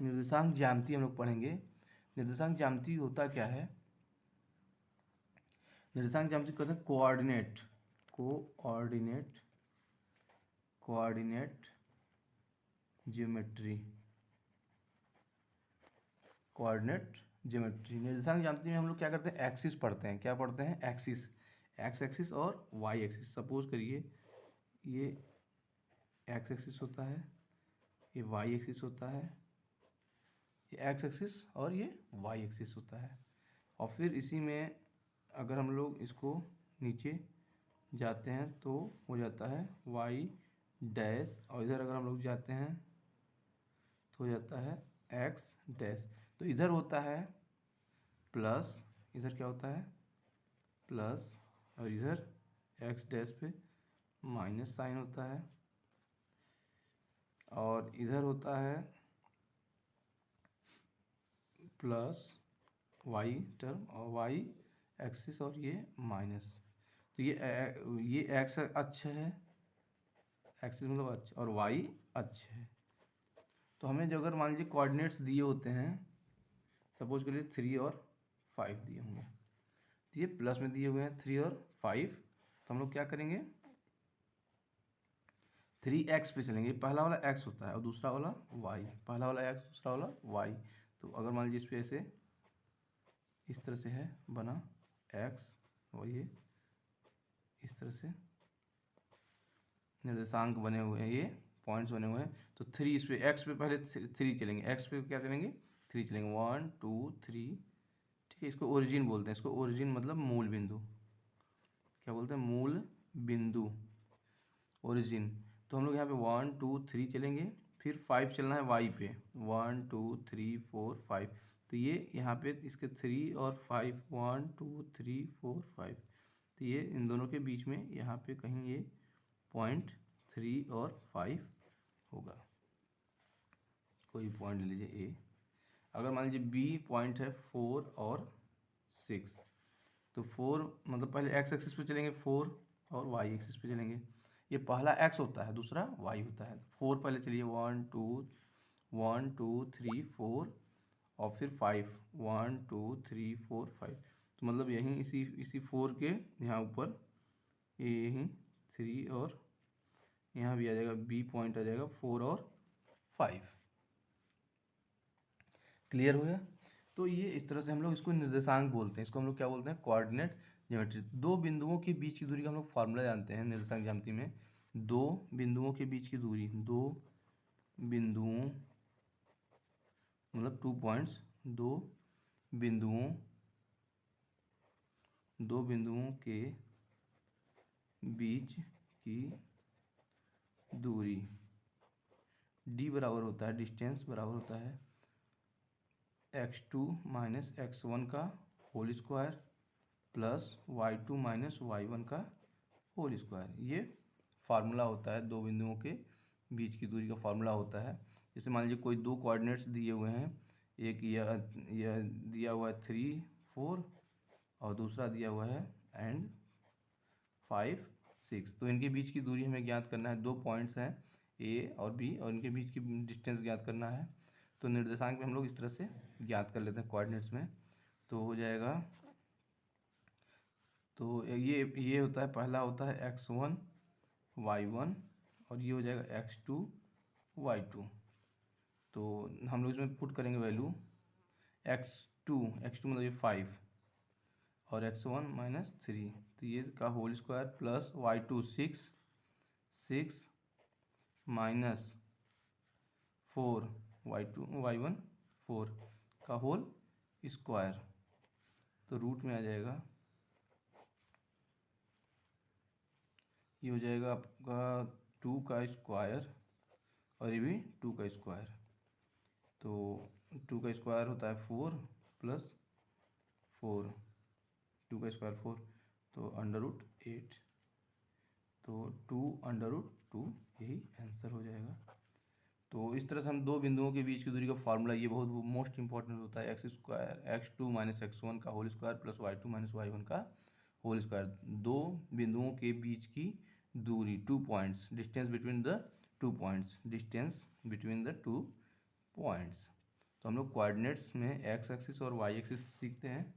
निर्देशांक ज्यामिति हम लोग पढ़ेंगे। निर्देशांक ज्यामिति होता क्या है? निर्देशांक ज्यामिति कहते हैं कोऑर्डिनेट ज्योमेट्री। निर्देशांक ज्यामिति में हम लोग क्या करते हैं? एक्सिस पढ़ते हैं। क्या पढ़ते हैं? एक्सिस, एक्स एक्सिस और वाई एक्सिस। सपोज करिए ये एक्स एक्सिस होता है, ये वाई एक्सिस होता है, ये एक्स एक्सिस और ये वाई एक्सिस होता है। और फिर इसी में अगर हम लोग इसको नीचे जाते हैं तो हो जाता है वाई डैश, और इधर अगर हम लोग जाते हैं तो हो जाता है एक्स डैश। तो इधर होता है प्लस, इधर क्या होता है? प्लस, और इधर एक्स डैश पे माइनस साइन होता है, और इधर होता है प्लस वाई टर्म और वाई एक्सिस और ये माइनस। तो ये एक्स अक्ष है, एक्सिस मतलब अक्ष, और वाई अक्ष है। तो हमें जो अगर मान लीजिए कोऑर्डिनेट्स दिए होते हैं, सपोज करिए 3 और 5 दिए होंगे, तो ये प्लस में दिए हुए हैं 3 और 5, तो हम लोग क्या करेंगे? 3x पे चलेंगे। पहला वाला x होता है और दूसरा वाला y, पहला वाला x दूसरा वाला y। तो अगर मान लीजिए इस पे ऐसे इस तरह से है बना x, और ये इस तरह से निर्देशांक बने हुए हैं, ये पॉइंट्स बने हुए हैं। तो 3 इस पे x पे पहले 3 चलेंगे, x पे क्या चलेंगे? 3 चलेंगे, 1 2 3। ठीक है, इसको ओरिजिन बोलते हैं। इसको ओरिजिन मतलब मूल बिंदु। क्या बोलते हैं? मूल बिंदु, ओरिजिन। तो हम लोग यहाँ पे 1 2 3 चलेंगे, फिर 5 चलना है वाई पे, 1 2 3 4 5। तो ये यहाँ पे इसके 3 और 5, 1 2 3 4 5, तो ये इन दोनों के बीच में यहाँ पे कहीं ये पॉइंट 3 और 5 होगा। कोई पॉइंट ले लीजिए ए। अगर मान लीजिए बी पॉइंट है 4 और 6, तो 4 मतलब पहले एक्स एक्सिस पे चलेंगे 4, और वाई एक्सिस पे चलेंगे। ये पहला एक्स होता है, दूसरा वाई होता है। 4 पहले चलिए, 1 2 3 4, और फिर 5, 1 2 3 4 5। तो मतलब यहीं इसी 4 के यहाँ ऊपर ये यहीं 3, और यहाँ भी आ जाएगा बी पॉइंट आ जाएगा 4 और 5। क्लियर हो गया? तो ये इस तरह से हम लोग इसको निर्देशांक बोलते हैं। इसको हम लोग क्या बोलते हैं? Coordinate geometry. दो बिंदुओं के बीच की दूरी का हम लोग फार्मूला जानते हैं निर्देशांक ज्यामिति में। दो बिंदुओं के बीच की दूरी, दो बिंदुओं मतलब 2 पॉइंट्स, दो बिंदुओं के बीच की दूरी d बराबर होता है, डिस्टेंस बराबर होता है x2 माइनस x1 का whole square plus y2 minus y1 का होल स्क्वायर। ये फार्मूला होता है, दो बिंदुओं के बीच की दूरी का फार्मूला होता है। जैसे मान लीजिए कोई दो कोऑर्डिनेट्स दिए हुए हैं, एक यह दिया हुआ है 3 4, और दूसरा दिया हुआ है एंड 5 6। तो इनके बीच की दूरी हमें ज्ञात करना है। दो पॉइंट्स हैं ए और बी, और इनके बीच की डिस्टेंस ज्ञात करना है। तो निर्देशांक में हम लोग इस तरह से ज्ञात कर लेते हैं कोऑर्डिनेट्स में। तो हो जाएगा, तो ये होता है, पहला होता है x1 y1, और ये हो जाएगा x2 y2। तो हम लोग इसमें पुट करेंगे वैल्यू x2 मतलब ये 5, और x1 माइनस 3, तो ये का whole square plus y2 6 minus 4 y1 4 का होल स्क्वायर। तो रूट में आ जाएगा, ये हो जाएगा आपका 2 का स्क्वायर, और ये भी 2 का स्क्वायर। तो 2 का स्क्वायर होता है 4 प्लस 4, 2 का स्क्वायर 4, तो √8, तो 2√2 यही आंसर हो जाएगा। तो इस तरह से हम दो बिंदुओं के बीच की दूरी का फार्मूला, ये बहुत मोस्ट इंपॉर्टेंट होता है, x2 माइनस x1 का whole square plus y2 minus y1 का होल स्क्वायर। दो बिंदुओं के बीच की दूरी, 2 points, distance between the 2 points, distance between the 2 points. तो हम लोग कोऑर्डिनेट्स में एक्स एक्सिस और वाई एक्सिस सीखते हैं,